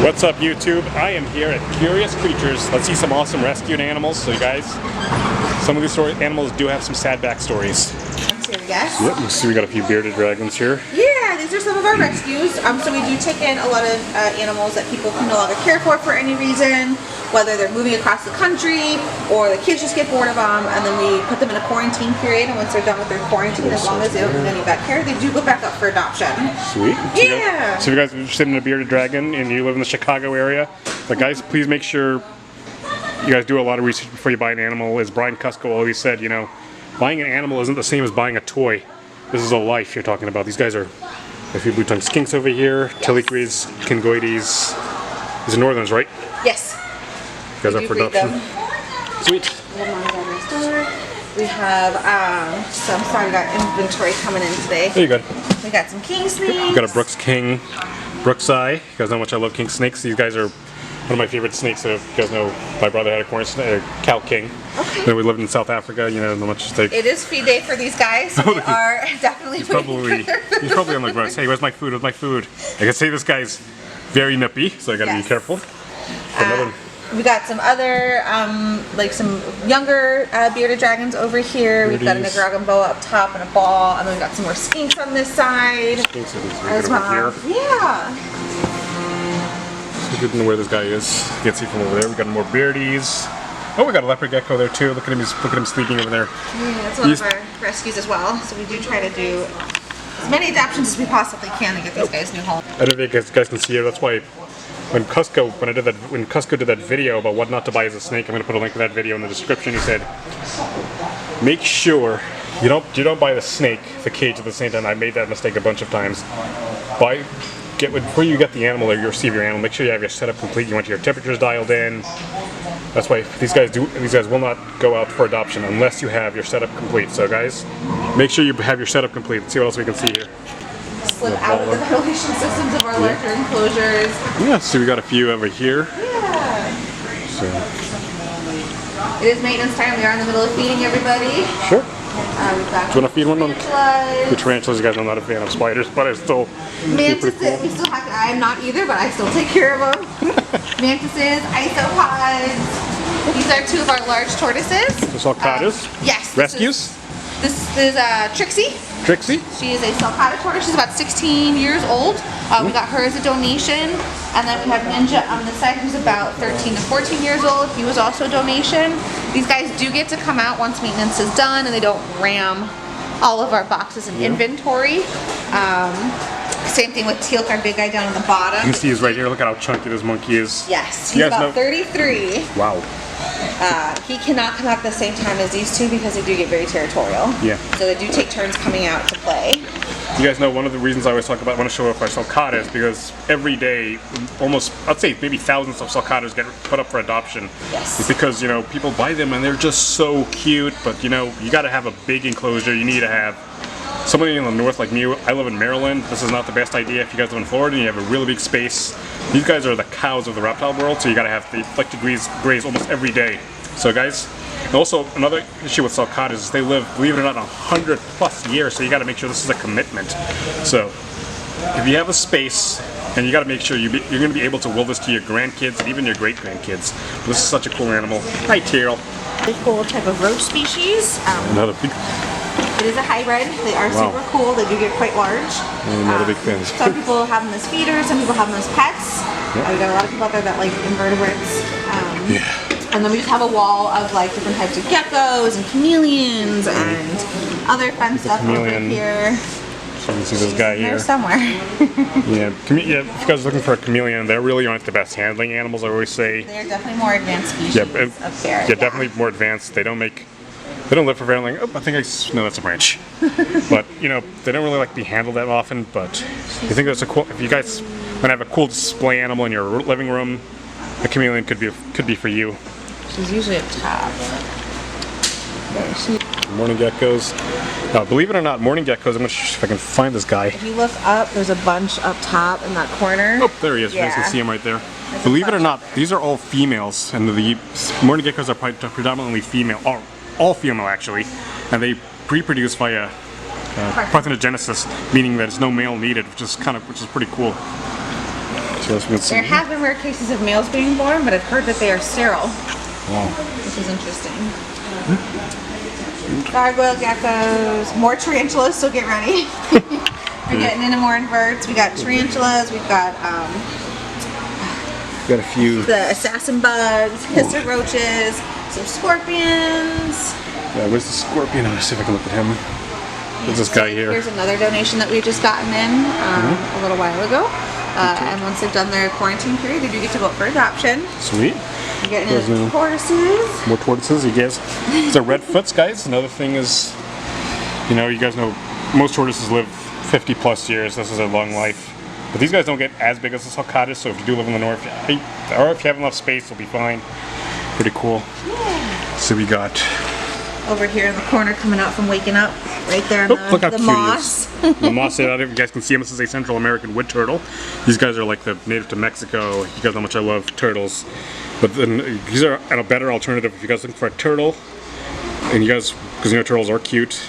What's up, YouTube? I am here at Curious Creatures. Let's see some awesome rescued animals. So you guys, some of these animals do have some sad backstories. Let's hear the guess. Yep, you see we got a few bearded dragons here. Yeah, these are some of our rescues. So we do take in a lot of animals that people can no longer care for any reason, whether they're moving across the country or the kids just get bored of them, and then we put them in a quarantine period, and once they're done with their quarantine, as long as they don't need any vet care, they do go back up for adoption. Sweet. Yeah. So if you guys are interested in a bearded dragon and you live in the Chicago area, but guys, please make sure you guys do a lot of research before you buy an animal. As Brian Cusco always said, you know, buying an animal isn't the same as buying a toy. This is a life you're talking about. These guys are a few blue-tongued skinks over here, yes. Tiliquis, Kingoides. These are northerns, right? Yes. You guys are for adoption. Sweet. We have some. Sorry, we got inventory coming in today. There you go. We got some king snakes. We got a Brooks King, Brooks Eye. You guys know how much I love king snakes. These guys are one of my favorite snakes. So if you guys know, my brother had a corn snake, cow king. Okay. Then we lived in South Africa. You know how much they. It is feed day for these guys. So they are definitely he's probably on the ground. Hey, where's my food? Where's my food? I can say this guy's very nippy, so I gotta be careful. We got some other, like some younger bearded dragons over here. We've got a Nicaraguan boa up top and a ball, and then we've got some more skinks on this side as well. Yeah. So good to know where this guy is. You can see from over there. We got more beardies. Oh, we got a leopard gecko there too. Look at him sleeping over there. Yeah, that's one of our rescues as well. So we do try to do as many adoptions as we possibly can to get these guys new homes. I don't think you guys can see here. That's why. When Cusco did that video about what not to buy as a snake, I'm going to put a link to that video in the description. He said, make sure you don't buy the snake, the cage at the same time. I made that mistake a bunch of times. Before you get the animal or you receive your animal, make sure you have your setup complete. You want your temperatures dialed in. That's why these guys will not go out for adoption unless you have your setup complete. So guys, make sure you have your setup complete. Let's see what else we can see here. Slip out of the ventilation systems of our larger enclosures. Yeah, so we got a few over here. Yeah. So. It is maintenance time. We are in the middle of feeding everybody. Sure. We've got do you want to feed one of them? The tarantulas, you guys know I'm not a fan of spiders, but I still. Mantises, cool. we still have. I'm not either, but I still take care of them. Mantises, isopods. These are two of our large tortoises. The sulcatas? Yes. Rescues? This is Trixie. Trixie? She is a sulcata tortoise. She's about 16 years old. We got her as a donation. And then we have Ninja on the side, who's about 13 to 14 years old. He was also a donation. These guys do get to come out once maintenance is done, and they don't ram all of our boxes and inventory. Same thing with Teal'c, our big guy down on the bottom. You can see he's right here. Look at how chunky this monkey is. Yes, he's about 33. Wow. He cannot come out at the same time as these two because they do get very territorial. Yeah. So they do take turns coming out to play. You guys know one of the reasons I always talk about, I want to show off our sulcatas, because every day, almost, I'd say maybe thousands of sulcatas get put up for adoption. Yes. It's because, you know, people buy them and they're just so cute, but you know, you got to have a big enclosure. You need to have somebody in the north like me. I live in Maryland. This is not the best idea if you guys live in Florida and you have a really big space. These guys are the cows of the reptile world, so you got to have, they like to graze almost every day. So guys, and also another issue with sulcatas is they live, believe it or not, 100+ years, so you got to make sure this is a commitment. So if you have a space, and you got to make sure you're going to be able to will this to your grandkids and even your great-grandkids. This is such a cool animal. Hi, Teal. Really cool type of roach species. Another big. It is a hybrid. They are super cool. They do get quite large. Another big thing. Some people have them as feeders. Some people have them as pets. Yep. We got a lot of people out there that like invertebrates. And then we just have a wall of like different types of geckos and chameleons and other fun stuff over here. So you can see this guy here. They're somewhere. Yeah, if you guys are looking for a chameleon, they really aren't the best handling animals, I always say. They're definitely more advanced species of ferret. Yeah, definitely more advanced. They don't live for very long. Oh, I think no, that's a branch. But you know, they don't really like to be handled that often. But I think that's a cool. If you guys want to have a cool display animal in your living room, a chameleon could be for you. She's usually up top. Morning geckos. Now, believe it or not, morning geckos. I'm gonna if I can find this guy. If you look up, there's a bunch up top in that corner. Oh, there he is. Yeah. You guys can see him right there. Believe it or not, these are all females, and the morning geckos are predominantly female, or all female actually, and they reproduce via parthenogenesis, meaning that there's no male needed, which is pretty cool. So as we can see. There have been rare cases of males being born, but I've heard that they are sterile, Wow. which is interesting. Gargoyle geckos, more tarantulas, so get ready. We're getting into more inverts. We got tarantulas, we've got Got a few. the assassin bugs, hisser roaches, some scorpions. Yeah, where's the scorpion? Let's see if I can look at him. There's this guy here. Here's another donation that we just gotten in a little while ago. And once they've done their quarantine period, they do get to go up for adoption. Sweet. You're getting into tortoises. More tortoises, you guys. These are redfoots, guys. Another thing is, you know, you guys know most tortoises live 50 plus years. This is a long life. But these guys don't get as big as the sulcatas, so if you do live in the north, or if you have enough space, you'll be fine. Pretty cool. Yeah. So we got over here in the corner coming out from waking up, right there in look how the cute moss. He is. The moss, I don't know if you guys can see him. This is a Central American wood turtle. These guys are like the native to Mexico. You guys know how much I love turtles. But then these are a better alternative if you guys are looking for a turtle. And you guys, because you know turtles are cute,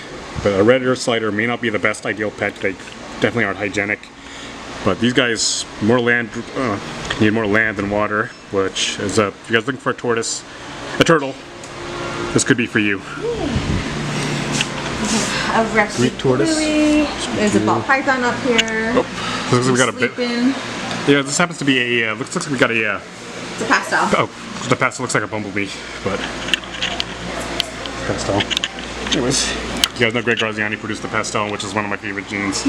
but a red ear slider may not be the best ideal pet. They definitely aren't hygienic. But these guys more land need more land than water, which is if you guys are looking for a turtle, this could be for you. A rescue Greek tortoise. There's a ball python up here. Oh, looks like we got a bit. Sleeping. Yeah, this happens to be a. Looks like we got a. It's a pastel. Oh, the pastel looks like a bumblebee, but pastel. Anyways, you guys know Greg Graziani produced the pastel, which is one of my favorite genes.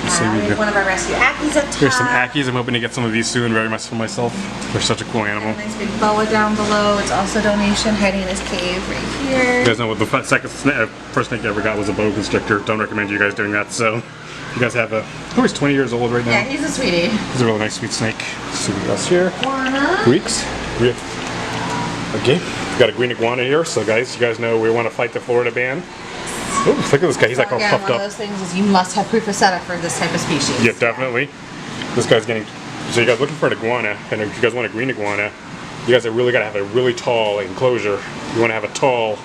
We have one of our rescue ackies up top. Here's some ackies. I'm hoping to get some of these soon, very much for myself. They're such a cool animal. Nice big boa down below. It's also a donation hiding in his cave right here. You guys know what the first snake I ever got was a boa constrictor. Don't recommend you guys doing that. So, you guys have a. Oh, he's 20 years old right now. Yeah, he's a sweetie. He's a really nice, sweet snake. Let's see what else here. Iguana. Greeks. Okay, we got a green iguana here. So, guys, you guys know we want to fight the Florida ban. Oh, look at this guy. He's like all puffed one up. of those things is you must have proof of setup for this type of species. Yeah, definitely. This guy's getting. So you guys looking for an iguana, and if you guys want a green iguana, you guys have really got to have a really tall enclosure. You want to have a tall.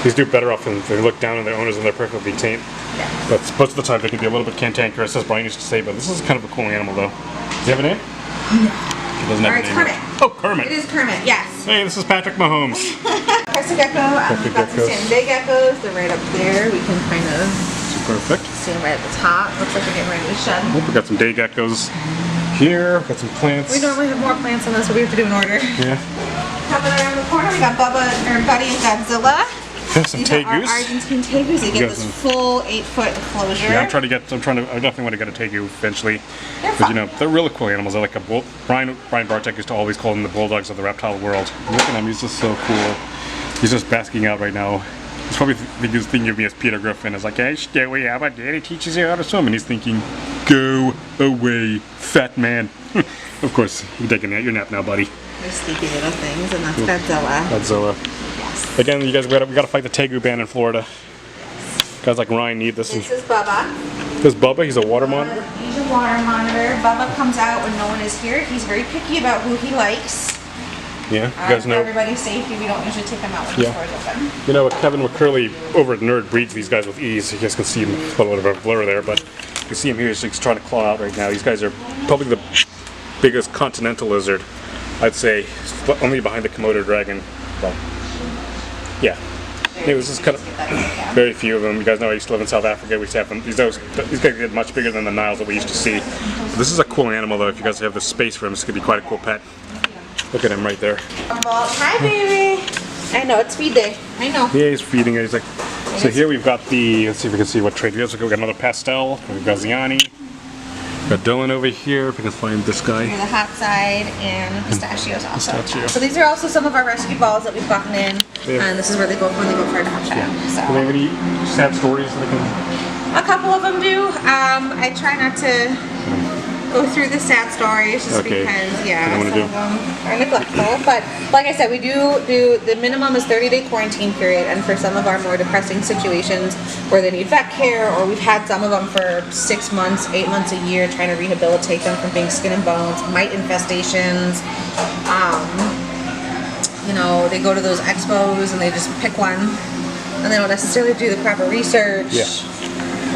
These do better off when they look down on their owners and they're perfectly tame. Yeah. But most of the time they can be a little bit cantankerous, as Brian used to say. But this is kind of a cool animal, though. Does he have a name? No. He doesn't have a name. Kermit. Yet. Oh, Kermit. It is Kermit, yes. Hey, this is Patrick Mahomes. Crescent gecko, we've got some San Day geckos. They're right up there. We can kind of Perfect. see them right at the top. Looks like they're getting ready to shed. Oh, we got some day geckos here. Got some plants. We normally have more plants on this, but we have to do an order. Yeah. Coming around the corner, we got Buddy and Godzilla. Some These are our tegus. Argentine tegus. They get this full 8-foot enclosure. Yeah, I definitely want to get a tegu eventually. They're But fun. you know, they're really cool animals. They're like a bull. Brian Bartek used to always call them the bulldogs of the reptile world. Look at him, he's just so cool. He's just basking out right now. He's probably thinking of me as Peter Griffin. It's like, hey, Stewie, how about Daddy teaches you how to swim? And he's thinking, go away, fat man. Of course, you're taking your nap now, buddy. They're sleepy little things, and that's Godzilla. Godzilla. Yes. Again, you guys, we got to fight the tegu ban in Florida. Guys like Ryan need this. This is Bubba. This is Bubba. He's a water monitor. He's a water monitor. Bubba comes out when no one is here. He's very picky about who he likes. Yeah, you guys For know. everybody's safety, we don't usually take him out when the store is open. You know, Kevin McCurley over at Nerd breeds these guys with ease. You guys can see him, a little bit of a blur there, but you can see him here. He's trying to claw out right now. These guys are probably the biggest continental lizard, I'd say, only behind the Komodo dragon. Well, yeah. Anyways, this is kind of very few of them. You guys know I used to live in South Africa. We used to have them. These guys get much bigger than the Niles that we used to see. But this is a cool animal, though. If you guys have the space for him, this could be quite a cool pet. Look at him right there. Hi, baby. I know, it's feed day. I know. Yeah, he's feeding it. He's like, so here we've got the, let's see if we can see what trade we have. So we've got another pastel. We've got Ziani. We've got Dylan over here. If we can find this guy. Here's the hot side and pistachios also. Pistachio. So these are also some of our rescue balls that we've gotten in. Yeah. And this is where they go when they go for adoption. Do they So have any sad stories that they can? a couple of them do. I try not to go through the sad stories just Okay. because, yeah, What do you some wanna of them are neglectful. But like I said, we do the minimum is 30-day quarantine period, and for some of our more depressing situations where they need vet care, or we've had some of them for 6 months, 8 months, a year, trying to rehabilitate them from being skin and bones, mite infestations. You know, they go to those expos and they just pick one, and they don't necessarily do the proper research. Yeah.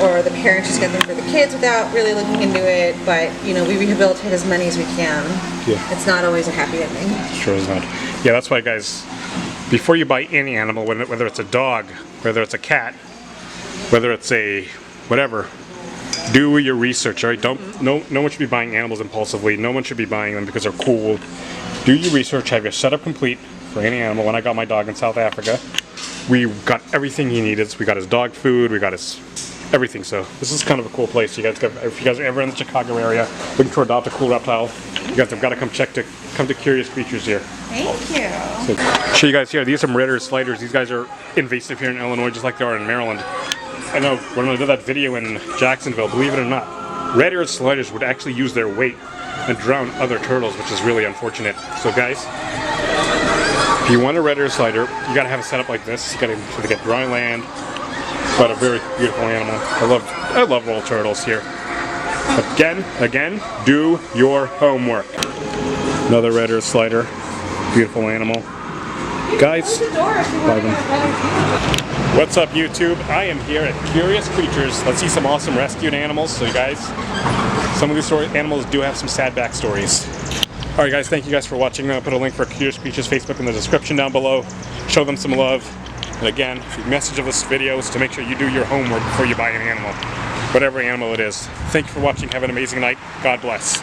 or the parents just get them for the kids without really looking into it. But you know, we rehabilitate as many as we can. Yeah. It's not always a happy ending. Sure is not. Yeah, that's why, guys, before you buy any animal, whether it's a dog, whether it's a cat, whether it's a whatever, do your research, all right? No one should be buying animals impulsively. No one should be buying them because they're cool. Do your research, have your setup complete for any animal. When I got my dog in South Africa, we got everything he needed. We got his dog food, we got his everything. So this is kind of a cool place. You guys, if you guys are ever in the Chicago area looking to adopt a cool reptile, you guys have got to come to Curious Creatures here. Thank you. So, show you guys here. These are some red ear sliders. These guys are invasive here in Illinois, just like they are in Maryland. I know when I did that video in Jacksonville, believe it or not, red-eared sliders would actually use their weight and drown other turtles, which is really unfortunate. So guys, if you want a red-eared slider, you gotta have a setup like this. You gotta get dry land, but a very beautiful animal. I love little turtles here. Again, do your homework. Another red-eared slider, beautiful animal. Guys, buy them. What's up, YouTube? I am here at Curious Creatures. Let's see some awesome rescued animals. So you guys, some of these animals do have some sad backstories. Alright guys, thank you guys for watching. I'll put a link for Curious Creatures Facebook in the description down below. Show them some love. And again, the message of this video is to make sure you do your homework before you buy an animal. Whatever animal it is. Thank you for watching. Have an amazing night. God bless.